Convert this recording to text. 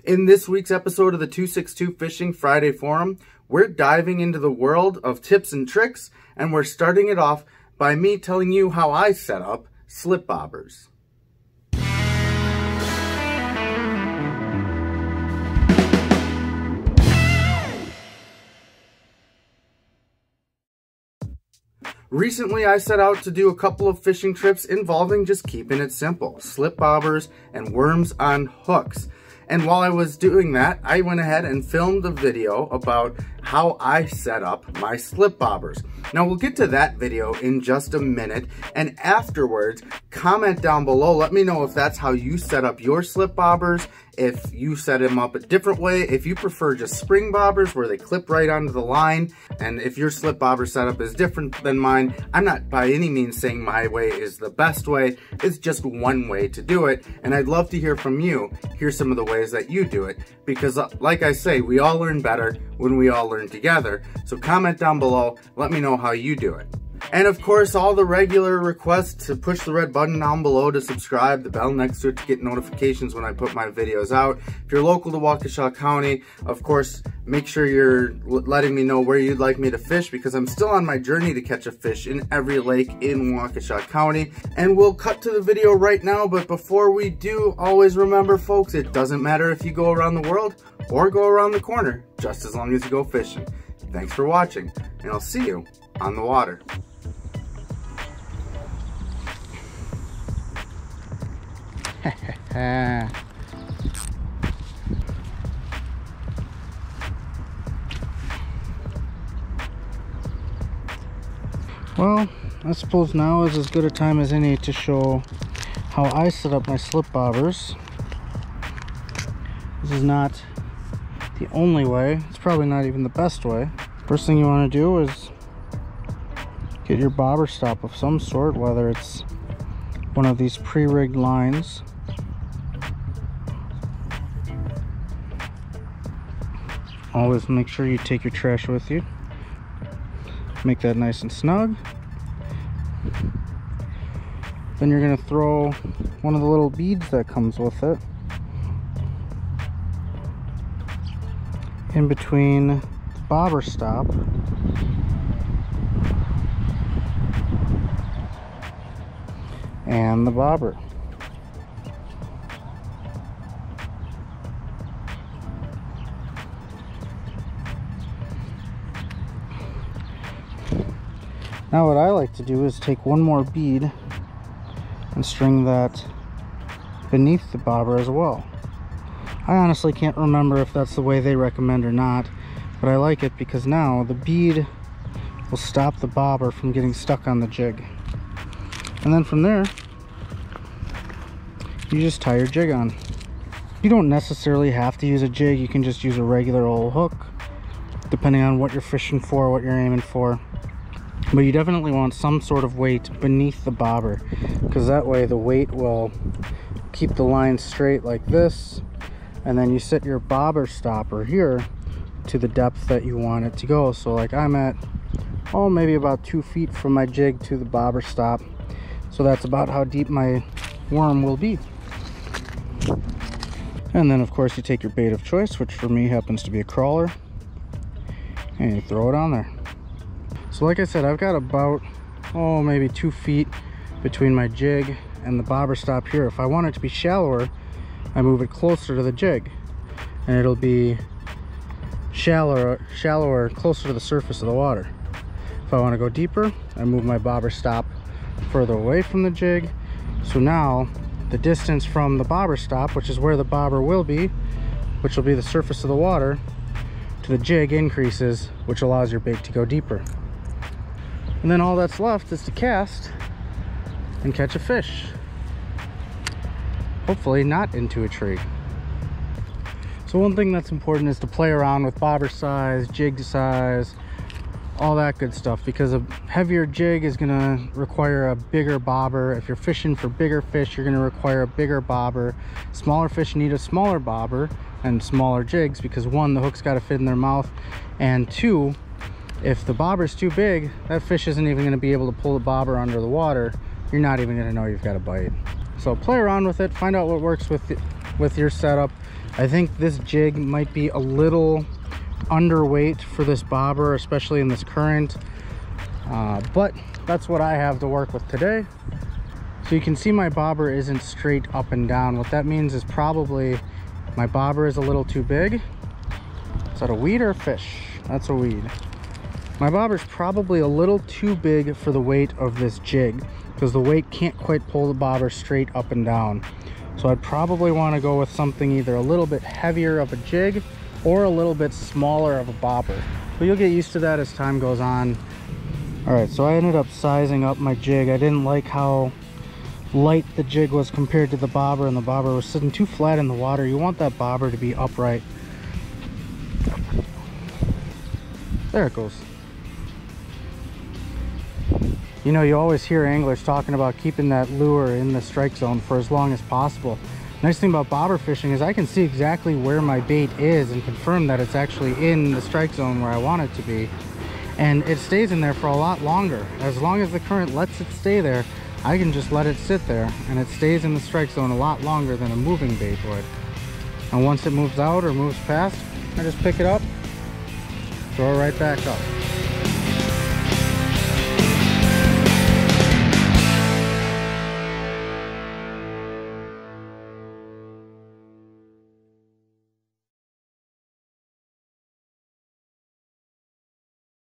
In this week's episode of the 262 Fishing Friday Forum, we're diving into the world of tips and tricks, and we're starting it off by me telling you how I set up slip bobbers. Recently, I set out to do a couple of fishing trips involving just keeping it simple, slip bobbers and worms on hooks. And while I was doing that, I went ahead and filmed a video about how I set up my slip bobbers. Now we'll get to that video in just a minute, and afterwards, comment down below, let me know if that's how you set up your slip bobbers, if you set them up a different way, if you prefer just spring bobbers where they clip right onto the line, and if your slip bobber setup is different than mine. I'm not by any means saying my way is the best way, it's just one way to do it, and I'd love to hear from you. Here's some of the ways that you do it, because like I say, we all learn better when we all learn together. So comment down below, let me know how you do it. And of course, all the regular requests to push the red button down below to subscribe, the bell next to it to get notifications when I put my videos out. If you're local to Waukesha County, of course, make sure you're letting me know where you'd like me to fish, because I'm still on my journey to catch a fish in every lake in Waukesha County. And we'll cut to the video right now, but before we do, always remember, folks, it doesn't matter if you go around the world or go around the corner, just as long as you go fishing. Thanks for watching, and I'll see you on the water. Well, I suppose now is as good a time as any to show how I set up my slip bobbers. This is not the only way. It's probably not even the best way. First thing you want to do is get your bobber stop of some sort, whether it's one of these pre-rigged lines. Always make sure you take your trash with you. Make that nice and snug. Then you're going to throw one of the little beads that comes with it in between the bobber stop and the bobber. Now what I like to do is take one more bead and string that beneath the bobber as well. I honestly can't remember if that's the way they recommend or not, but I like it because now the bead will stop the bobber from getting stuck on the jig. And then from there, you just tie your jig on. You don't necessarily have to use a jig, you can just use a regular old hook, depending on what you're fishing for, what you're aiming for. But you definitely want some sort of weight beneath the bobber, because that way the weight will keep the line straight like this, and then you set your bobber stopper here to the depth that you want it to go. So like I'm at, oh, maybe about 2 feet from my jig to the bobber stop. So that's about how deep my worm will be. And then of course you take your bait of choice, which for me happens to be a crawler, and you throw it on there. So like I said, I've got about, oh, maybe 2 feet between my jig and the bobber stop here. If I want it to be shallower, I move it closer to the jig, and it'll be shallower closer to the surface of the water. If I want to go deeper, I move my bobber stop further away from the jig. So now the distance from the bobber stop, which is where the bobber will be, which will be the surface of the water, to the jig increases, which allows your bait to go deeper. And then all that's left is to cast and catch a fish. Hopefully not into a tree. So one thing that's important is to play around with bobber size, jig size, all that good stuff, because a heavier jig is going to require a bigger bobber. If you're fishing for bigger fish, you're going to require a bigger bobber. Smaller fish need a smaller bobber and smaller jigs, because one, the hook's got to fit in their mouth, and two, if the bobber's too big, that fish isn't even going to be able to pull the bobber under the water. You're not even going to know you've got a bite. So play around with it, find out what works with your setup. I think this jig might be a little underweight for this bobber, especially in this current, but that's what I have to work with today. So you can see my bobber isn't straight up and down. What that means is probably my bobber is a little too big. Is that a weed or a fish? That's a weed. My bobber's probably a little too big for the weight of this jig, because the weight can't quite pull the bobber straight up and down. So I'd probably want to go with something either a little bit heavier of a jig or a little bit smaller of a bobber. But you'll get used to that as time goes on. Alright, so I ended up sizing up my jig. I didn't like how light the jig was compared to the bobber, and the bobber was sitting too flat in the water. You want that bobber to be upright. There it goes. You know, you always hear anglers talking about keeping that lure in the strike zone for as long as possible. Nice thing about bobber fishing is I can see exactly where my bait is and confirm that it's actually in the strike zone where I want it to be. And it stays in there for a lot longer. As long as the current lets it stay there, I can just let it sit there and it stays in the strike zone a lot longer than a moving bait would. And once it moves out or moves past, I just pick it up, throw it right back up.